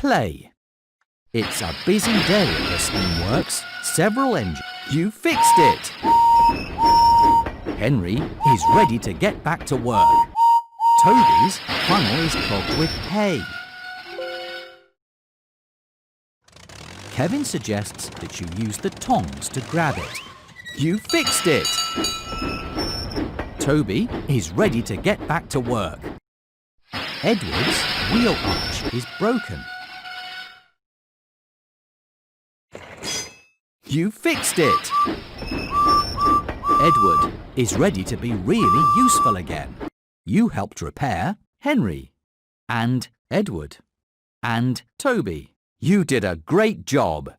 play. It's a busy day at the Steamworks. Several engines. You fixed it! Henry is ready to get back to work. Toby's funnel is clogged with hay. Kevin suggests that you use the tongs to grab it. You fixed it! Toby is ready to get back to work. Edward's wheel arch is broken. You fixed it! Edward is ready to be really useful again. You helped repair Henry and Edward and Toby. You did a great job.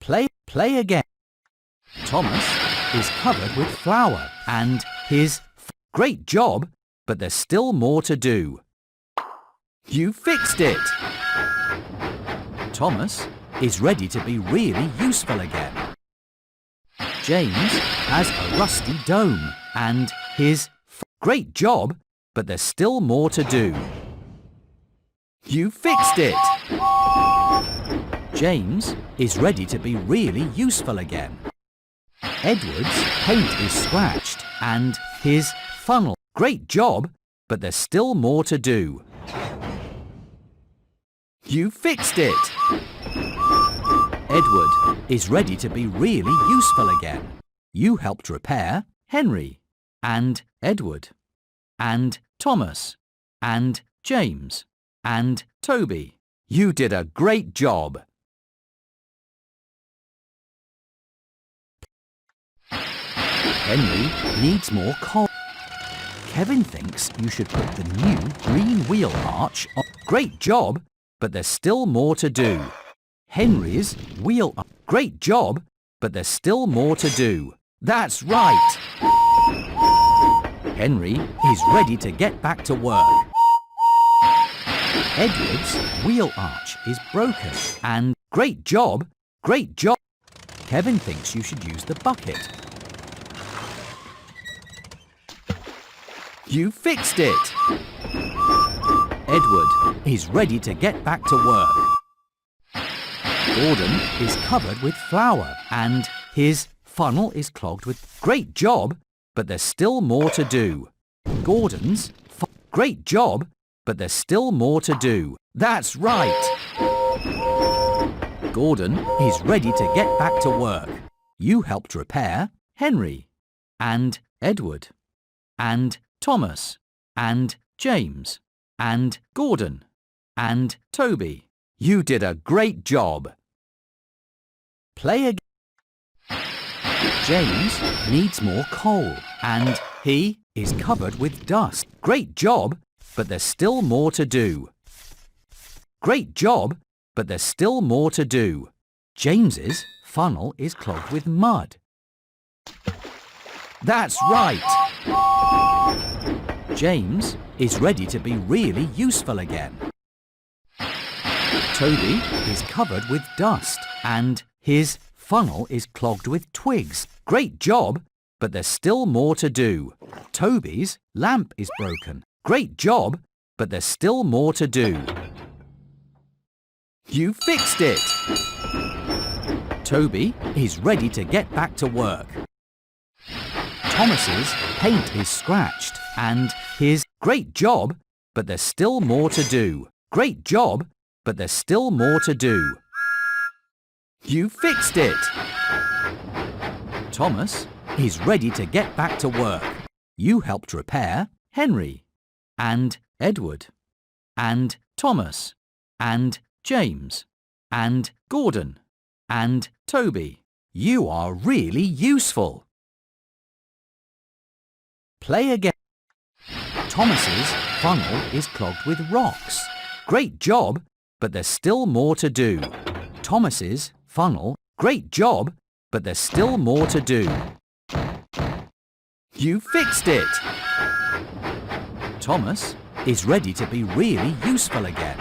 Play again. Thomas is covered with flour and his great job, but there's still more to do. You fixed it. Thomas is ready to be really useful again. James has a rusty dome and his great job, but there's still more to do. You fixed it. James is ready to be really useful again. Edward's paint is scratched and his funnel. Great job, but there's still more to do. You fixed it. Edward is ready to be really useful again. You helped repair Henry and Edward and Thomas and James and Toby. You did a great job. Henry needs more coal. Kevin thinks you should put the new green wheel arch on. Great job, but there's still more to do. Henry's wheel arch. Great job, but there's still more to do. That's right. Henry is ready to get back to work. Edward's wheel arch is broken and great job, great job. Kevin thinks you should use the bucket. You fixed it! Edward is ready to get back to work. Gordon is covered with flour and his funnel is clogged with great job, but there's still more to do. Gordon's great job, but there's still more to do. That's right! Gordon is ready to get back to work. You helped repair Henry and Edward and Thomas and James and Gordon and Toby. You did a great job. Play again. James needs more coal and he is covered with dust. Great job, but there's still more to do. Great job, but there's still more to do. James's funnel is clogged with mud. That's right! James is ready to be really useful again. Toby is covered with dust and his funnel is clogged with twigs. Great job, but there's still more to do. Toby's lamp is broken. Great job, but there's still more to do. You fixed it! Toby is ready to get back to work. Thomas's paint is scratched and his great job, but there's still more to do. Great job, but there's still more to do. You fixed it! Thomas is ready to get back to work. You helped repair Henry and Edward and Thomas and James and Gordon and Toby. You are really useful. Play again. Thomas's funnel is clogged with rocks. Great job, but there's still more to do. Thomas's funnel. Great job, but there's still more to do. You fixed it! Thomas is ready to be really useful again.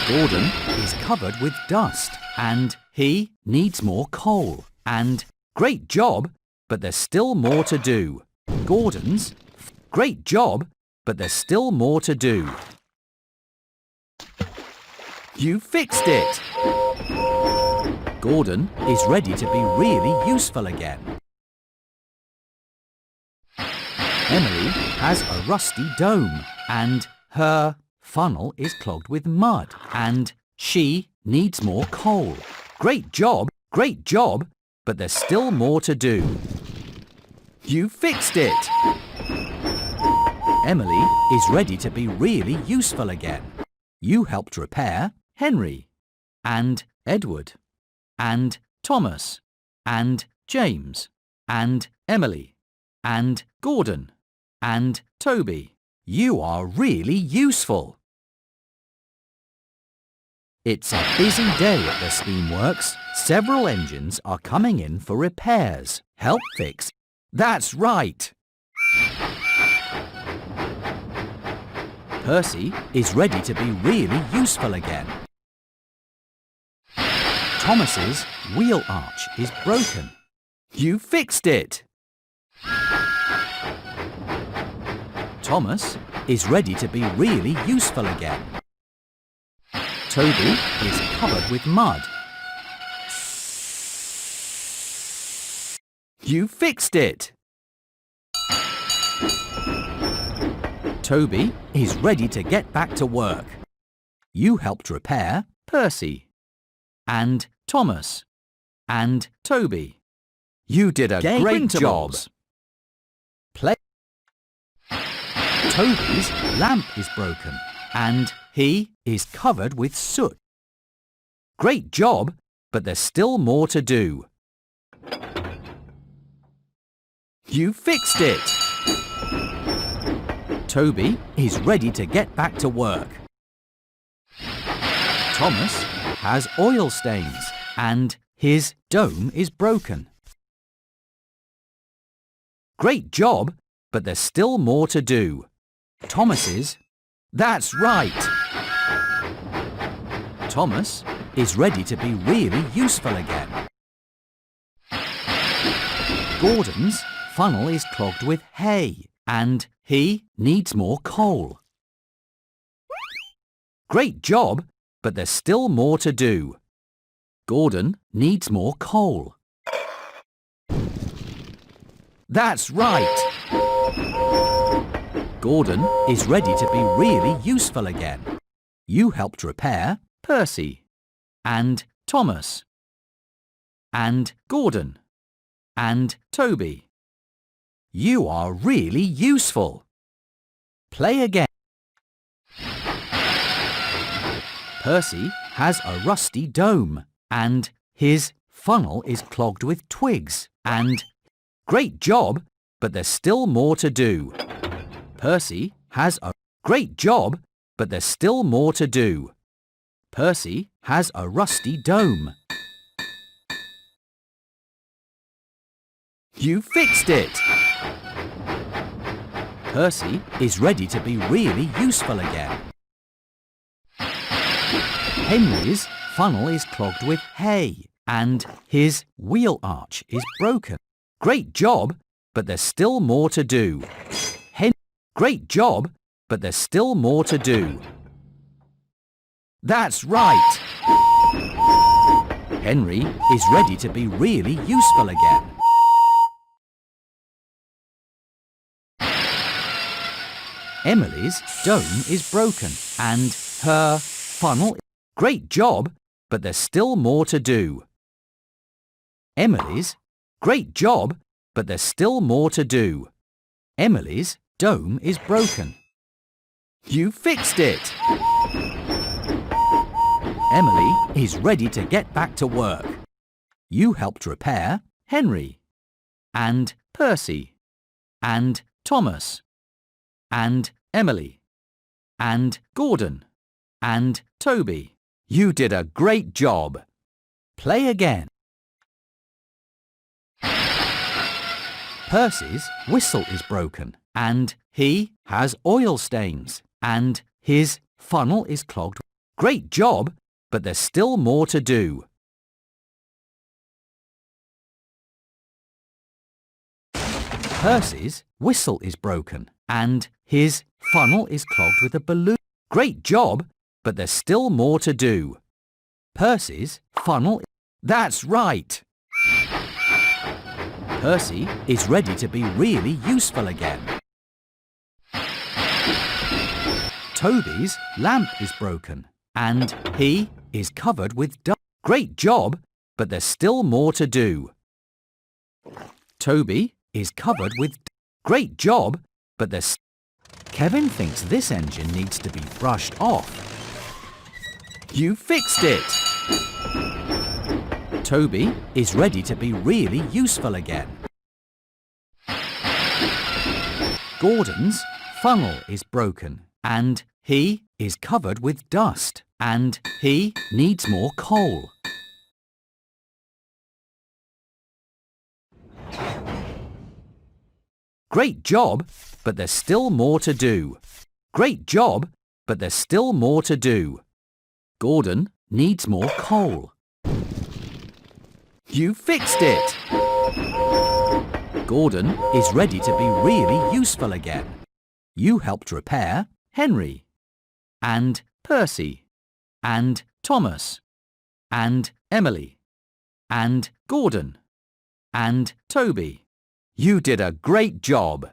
Gordon is covered with dust and he needs more coal. And great job, but there's still more to do. Gordon's great job, but there's still more to do. You fixed it! Gordon is ready to be really useful again. Emily has a rusty dome and her funnel is clogged with mud and she needs more coal. Great job, but there's still more to do. You fixed it! Emily is ready to be really useful again. You helped repair Henry and Edward and Thomas and James and Emily and Gordon and Toby. You are really useful. It's a busy day at the Steamworks. Several engines are coming in for repairs. Help fix. That's right. Percy is ready to be really useful again. Thomas's wheel arch is broken. You fixed it. Thomas is ready to be really useful again. Toby is covered with mud. You fixed it. Toby is ready to get back to work. You helped repair Percy and Thomas and Toby. You did a great job. Play. Toby's lamp is broken and he is covered with soot. Great job, but there's still more to do. You fixed it. Toby is ready to get back to work. Thomas has oil stains and his dome is broken. Great job, but there's still more to do. Thomas's. That's right. Thomas is ready to be really useful again. Gordon's funnel is clogged with hay and he needs more coal. Great job, but there's still more to do. Gordon needs more coal. That's right. Gordon is ready to be really useful again. You helped repair Percy and Thomas and Gordon and Toby. You are really useful. Play again. Percy has a rusty dome and his funnel is clogged with twigs and great job, but there's still more to do. Percy has a great job, but there's still more to do. Percy has a rusty dome. You fixed it! Percy is ready to be really useful again. Henry's funnel is clogged with hay and his wheel arch is broken. Great job, but there's still more to do. Great job, but there's still more to do. That's right. Henry is ready to be really useful again. Emily's dome is broken and her funnel. Great job, but there's still more to do. Emily's. Great job, but there's still more to do. Emily's dome is broken. You fixed it. Emily is ready to get back to work. You helped repair Henry and Percy and Thomas and Emily and Gordon and Toby. You did a great job. Play again. Percy's whistle is broken and he has oil stains and his funnel is clogged. Great job, but there's still more to do. Percy's whistle is broken and his funnel is clogged with a balloon. Great job, but there's still more to do. Percy's funnel. That's right! Percy is ready to be really useful again. Toby's lamp is broken and he is covered with dust. Great job, but there's still more to do. Toby is covered with Great job, but there's Kevin thinks this engine needs to be brushed off. You fixed it! Toby is ready to be really useful again. Gordon's funnel is broken and he is covered with dust and he needs more coal. Great job, but there's still more to do. Great job, but there's still more to do. Gordon needs more coal. You fixed it! Gordon is ready to be really useful again. You helped repair Henry and Percy and Thomas and Emily and Gordon and Toby. You did a great job.